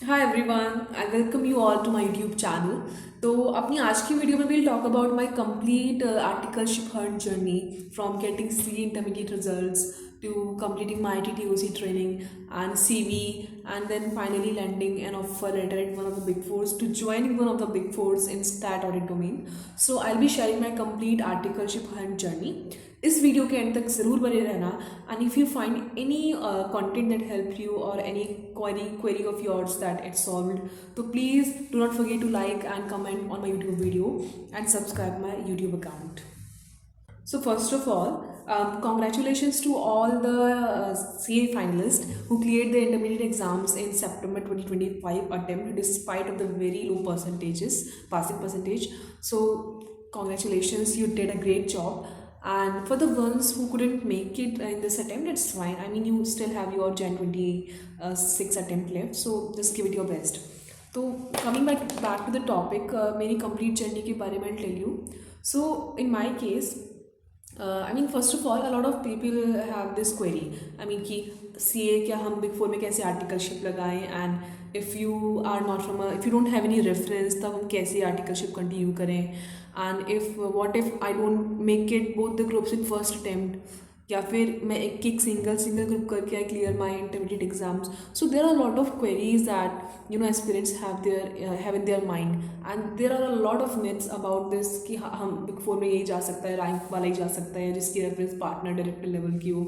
Hi everyone, I welcome you all to my YouTube channel. तो अपनी आज की वीडियो में will talk about my complete articleship hurt journey from getting C intermediate results to completing my ITT-OC training and CV, and then finally landing an offer letter at one of the big fours to joining one of the big fours in stat audit domain. So I'll be sharing my complete articleship hunt journey. इस video के and तक ज़रूर बने रहना। And if you find any content that help you और any query of yours that it's solved, so please do not forget to like and comment on my YouTube video and subscribe my YouTube account. So first of all, congratulations to all the CA finalists who cleared the intermediate exams in September 2025 attempt despite of the very low percentages, passing percentage. So congratulations, you did a great job. And for the ones who couldn't make it in this attempt, it's fine. I mean, you still have your Jan 26 attempt left, so just give it your best. तो coming back to the topic, मेरी complete journey के बारे में tell you. So in my case, I mean first of all, a lot of people have this query. I mean कि C ए क्या हम big four में कैसे आर्टिकलशिप लगाएं, and if you are not from if you don't have any reference, तब हम कैसे articleship continue करें. And if what if I don't make it both the groups in first attempt, या फिर मैं एक सिंगल ग्रुप करके I clear my intermediate exams. So there are lot of queries that aspirants have in their mind, and there are a lot of myths about this कि हम big four में यही जा सकता है, रैंक वाला ही जा सकता है जिसकी रेफरेंस पार्टनर डायरेक्टर लेवल की हो.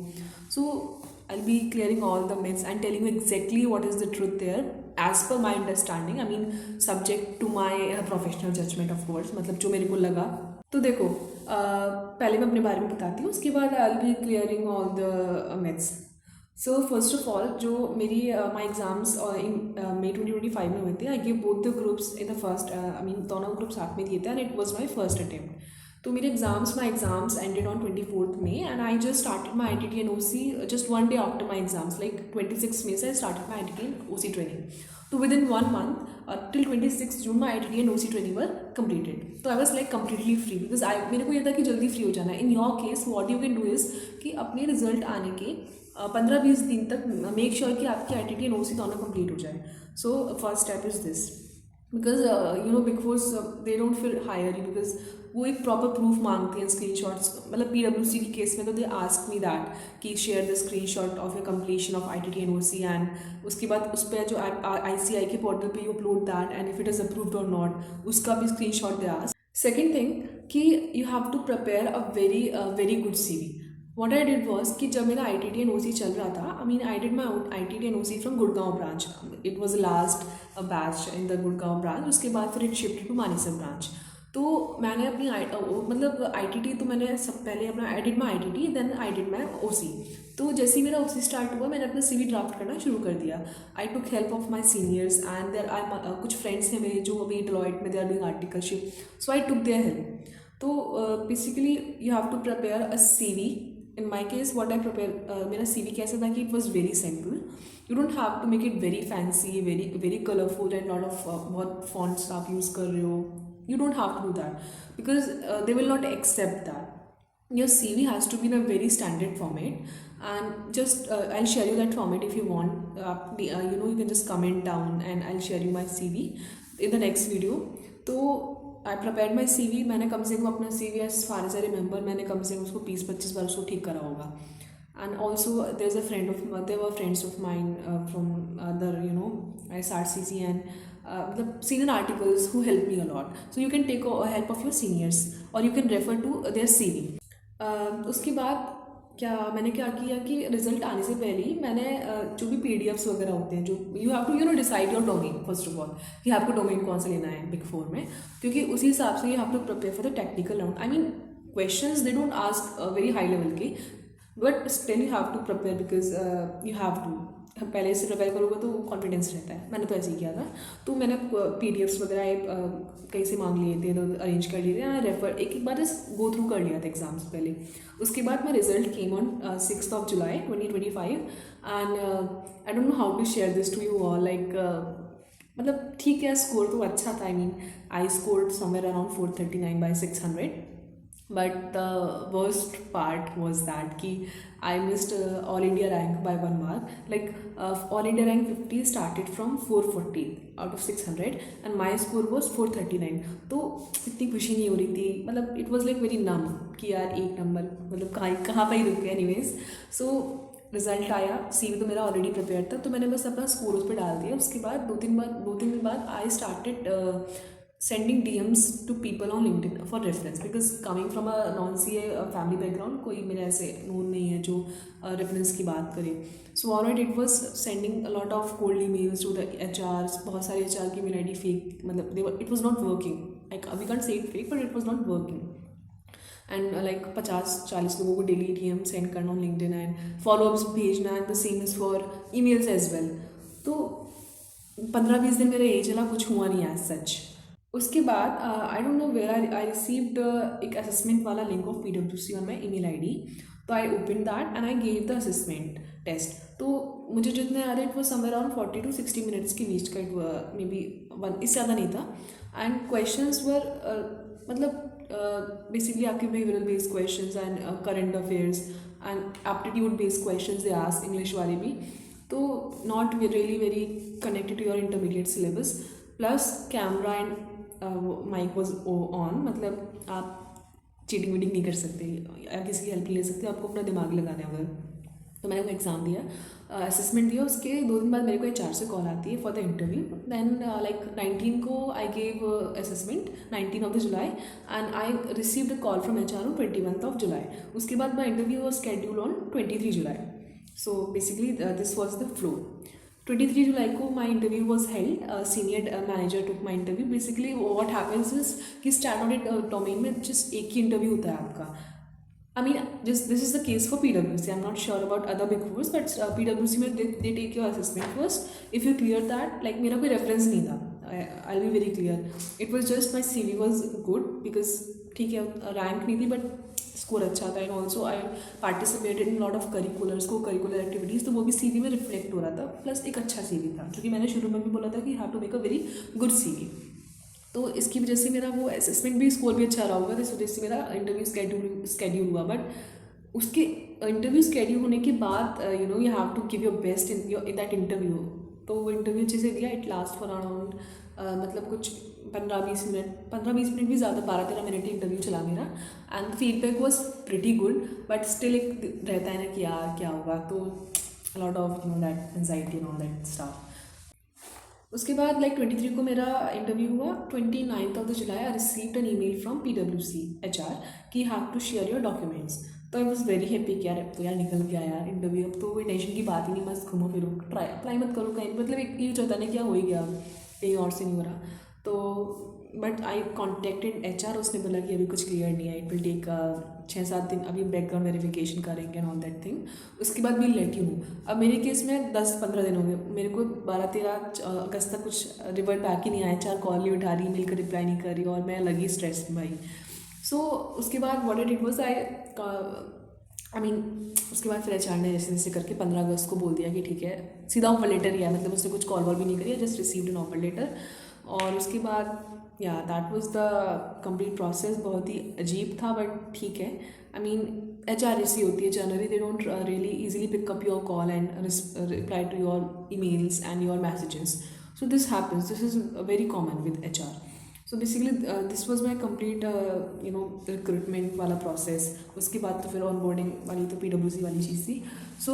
सो I'll be clearing all the myths and telling you exactly what is the truth there as per my understanding. I mean, subject to my professional judgment, of course. मतलब जो मेरे को लगा. तो देखो, पहले मैं अपने बारे में बताती हूँ, उसके बाद आई will B clearing all the myths. So first of all, जो मेरी माई एग्जाम्स इन मई 2025 में हुए थे, I give both the groups in the first, I mean दोनों ग्रुप साथ में दिए थे, and it was my first attempt. तो मेरे my exams ended on 24th May, and I just started my ITT and OC just one day after my exams, like 26 May से I started my ITT and OC training. तो with in 1 month, till 26 June, my ITT and OC training were completed. तो I was like completely free, because मेरे को ये था कि जल्दी free हो जाना है. In your case what you can do is कि अपने रिजल्ट आने के 15-20 दिन तक मेक श्योर कि आपकी ITT and OC दोनों कंप्लीट हो जाए. So first step is this, because big force they don't फिर हायर यू, बिकॉज वो एक प्रॉपर प्रूफ मांगती हैं, स्क्रीन शॉट्स. मतलब PwC के केस में तो दे आस्क मी दैट कि share the screen shot of your completion of ITT and OC, and उसके बाद उस पर जो ICI के पोर्टल पे you upload that, and if it is approved और नॉट, उसका भी screenshot they ask. Second thing कि you have to prepare a very good CV. What I did was कि जब मेरा ITT and OC चल रहा था, I mean I did my ITT and OC from Gurgaon branch. It was last batch in the Gurgaon branch. उसके बाद फिर it shift to Manesar branch. तो मैंने अपनी मतलब ITT तो मैंने सब पहले अपना I did my ITT, then I did my OC. तो जैसे ही मेरा OC स्टार्ट हुआ, मैंने अपना CV ड्राफ्ट करना शुरू कर दिया. I took help of my seniors, and there I कुछ फ्रेंड्स हैं मेरे जो अभी डेलॉयट में they are doing articleship, so I took their help. तो basically you have to prepare a CV. In my case what I prepare, मेरा CV कैसा था कि it was very simple. You don't have to make it very fancy, very colourful, and lot of बहुत fonts आप use कर रहे हो. You don't have to do that, because they will not accept that. Your CV has to be in a very standard format, and just I'll share you that format if you want. You can just comment down and I'll share you my CV in the next video. तो I prepared my CV. मैंने कम से कम अपना CV, as far as I remember, मैंने कम से कम उसको 20-25 बार उसको ठीक करा होगा. And also there were friends of mine from other SRCC and the senior articles who helped me a lot. So you can take help of your seniors, or you can refer to their CV. उसके बाद मैंने क्या किया कि result आने से पहले ही मैंने जो भी PDFs वगैरह होते हैं, जो you have to decide your domain first of all, कि आपको डोमेन कौन सा लेना है बिग फोर में, क्योंकि उसी हिसाब से you have to prepare for the technical round. I mean questions they don't ask very high level के, but still you have to prepare, because you have to पहले से प्रिपेयर करोगे तो कॉन्फिडेंस रहता है. मैंने तो ऐसे ही किया था. तो मैंने PDFs वगैरह कहीं से मांग लिए थे, तो अरेंज कर लिए थे, रेफर एक बार गो थ्रू कर लिया था एग्जाम्स पहले. उसके बाद मैं result came on 6th July 2025, and I don't know how to share this to you all. Like मतलब ठीक है, स्कोर तो अच्छा था. I mean I scored somewhere around 439/600. But the worst part was that कि I missed all India rank by 1 mark. Like all India rank 50 started from 440 out of 600 and my score was 439. तो इतनी खुशी नहीं हो रही थी, मतलब it was like very नम कि यार एक नंबर, मतलब कहाँ पर ही रुक गया. एनीवेज, सो रिजल्ट आया, सीवी तो मेरा ऑलरेडी प्रिपेयर था, तो मैंने बस अपना स्कोर उस पर डाल दिया. उसके बाद दो तीन दिन बाद I started sending DMs to people on LinkedIn for reference, because coming from a non-CA family background, कोई मेरे ऐसे नोन नहीं है जो रेफरेंस की बात करे. So alright, it was sending a lot of cold emails to the HRs. बहुत सारे HR की मेल ID फेक, मतलब it was not working. Like we can't say it fake, but it was not working. And like 50-40 लोगों को daily DM send करना on LinkedIn and followups भेजना, and the same is for emails as well. तो 15-20 दिन मेरा यही चला, कुछ हुआ नहीं एज सच. उसके बाद I don't know where I received एक असेसमेंट वाला link of PwC on my email ID. तो I open that and I gave the assessment test. तो मुझे जितने आ रहे इट वो समवेयर अराउंड 40 to 60 मिनट्स के बीच का, मे बी इससे ज़्यादा नहीं था. एंड क्वेश्चंस वर मतलब बेसिकली आपके behavioural based questions and current affairs and aptitude based questions they ask, English वाले भी. तो not really very connected to your intermediate syllabus. Plus camera and mike was on, मतलब आप cheating वीटिंग नहीं कर सकते या किसी की हेल्प ले सकते, आपको अपना दिमाग लगाना है उधर. तो मैंने वो एग्ज़ाम दिया, असेसमेंट दिया. उसके 2 दिन बाद मेरे को HR से कॉल आती है for the interview. Then like 19 को I gave assessment, 19 of the July, and I received a call from HR on 21st of July. उसके बाद my interview was schedule on 23 July. So basically this was the flow. 23 जुलाई को my interview was held. Senior manager took my interview. Basically what happens is कि stat audit domain में just एक ही interview होता है आपका. I mean just this is the case for PwC. I am not sure about other big fours, but PwC में they take your assessment first. If you clear that, like मेरा कोई reference नहीं था, I will be very clear. It was just my CV was good, because ठीक है rank नहीं थी but score अच्छा था. And also I participated in lot of curricular activities, तो वो भी CV में रिफ्लेक्ट हो रहा था. प्लस एक अच्छा CV था, क्योंकि मैंने शुरू में भी बोला था कि have to make a very good CV. तो इसकी वजह से मेरा वो असेसमेंट भी स्कोर भी अच्छा रहा होगा, तो इस वजह से मेरा इंटरव्यू स्केड्यूल हुआ. बट उसके इंटरव्यू स्केड्यूल होने के बाद you have to give your best in that interview. तो वो इंटरव्यू अच्छे से दिया. इट लास्ट फॉर अराउंड मतलब कुछ 15-20 मिनट भी ज़्यादा, 12-13 मिनट ही इंटरव्यू चला मेरा. And feedback was pretty good, but still एक रहता है ना कि यार क्या होगा. तो lot of that anxiety and all that stuff. उसके बाद लाइक 23 को मेरा इंटरव्यू हुआ. 29th of July I received an email from PwC HR कि have to share your documents. तो आई वॉज वेरी हैप्पी कि यार अब तो यार निकल गया यार इंटरव्यू, अब तो कोई टेंशन की बात ही नहीं, मस्त घूमो फिरो, ट्राई अप्लाई मत करो कहीं, मतलब एक ये होता नहीं क्या हो ही गया, अब कहीं और से नहीं हो रहा. तो बट आई कॉन्टेक्टेड HR. उसने बोला कि अभी कुछ क्लियर नहीं है, इट विल टेक 6-7 दिन, अभी बैकग्राउंड वेरिफिकेशन करेंगे एंड ऑल दैट थिंग. उसके बाद भी लेट यू नो. अब मेरे केस में 10-15 दिन हो गए, मेरे को 12-13 अगस्त तक कुछ रिवर्ट बैक ही नहीं आया. HR कॉल नहीं उठा रही, मेल का रिप्लाई नहीं कर रही, और मैं लगी स्ट्रेस में भाई. सो उसके बाद what it was I mean उसके बाद फिर HR ने जैसे जैसे करके 15 अगस्त को बोल दिया कि ठीक है, सीधा ऑफर लेटर ही है, मतलब उसने कुछ कॉल वॉल भी नहीं करी, just received an offer letter. और उसके बाद या that was the complete process. बहुत ही अजीब था बट ठीक है. आई मीन HR ऐसी होती है generally, they don't really easily pick up your call and reply to your emails and your messages. So this happens, this is very common with HR. So basically this was my complete recruitment वाला process. उसके बाद तो फिर onboarding वाली तो PwC वाली चीज़ थी. So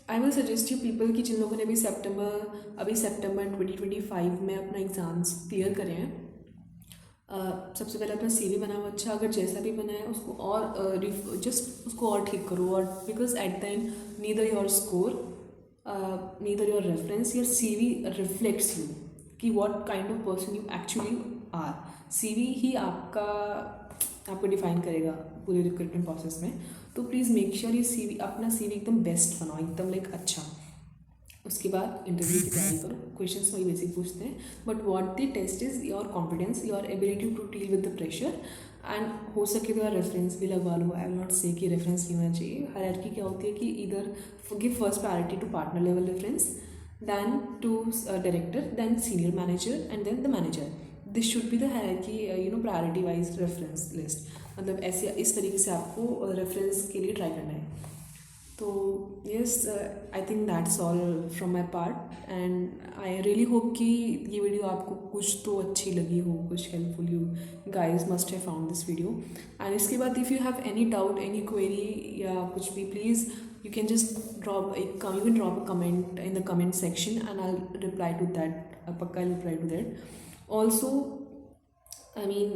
I will suggest you people कि जिन लोगों ने अभी सेप्टेम्बर 2025 में अपना एग्ज़ाम्स क्लियर करे हैं, सबसे पहले अपना CV बनाओ अच्छा, अगर जैसा भी बना है उसको और जस्ट उसको और ठीक करो. और because at the end neither your score, neither your reference, your CV reflects you कि what kind of person you actually are. CV ही आपको डिफाइन करेगा पूरे रिक्रूटमेंट प्रोसेस में. तो प्लीज़ मेक श्योर ये CV, अपना CV एकदम बेस्ट बनाओ, एकदम लाइक अच्छा. उसके बाद इंटरव्यू की तैयारी करो. क्वेश्चंस वही बेसिक पूछते हैं, but what the test is your confidence, your ability to deal with the pressure. And हो सके तो यार रेफरेंस भी लगवा लो. आई विल नॉट से कि रेफरेंस नहीं होना चाहिए. हायरार्की क्या होती है कि इधर give first priority to partner level reference, then to director, then senior manager, and then the manager. This should be the है कि प्रायोरिटी वाइज रेफरेंस लिस्ट, मतलब ऐसे इस तरीके से आपको रेफरेंस के लिए ट्राई करना है। तो yes, I think that's all from my part, and I really hope कि ये वीडियो आपको कुछ तो अच्छी लगी हो, कुछ helpful, you guys must have found this video. And इसके बाद if you have any doubt, any query या कुछ भी, please you can just you can drop a comment in the comment section and I'll reply to that, pakka I'll reply to that also. I mean,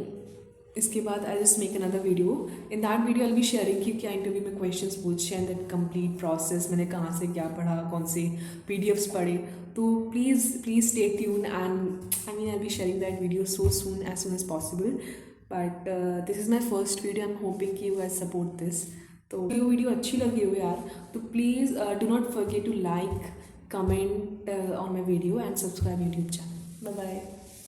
इसके बाद I just make another video, in that video I be sharing कि क्या interview में questions पूछे and that complete process, मैंने कहाँ से क्या पढ़ा, कौन से PDFs पढ़े। तो please stay tune, and I mean I be sharing that video so soon as possible. But this is my first video, I am hoping कि यू गाइस सपोर्ट दिस। तो ये वीडियो अच्छी लगी हो यार तो please do not forget to like, comment on my video and subscribe YouTube channel. Bye bye.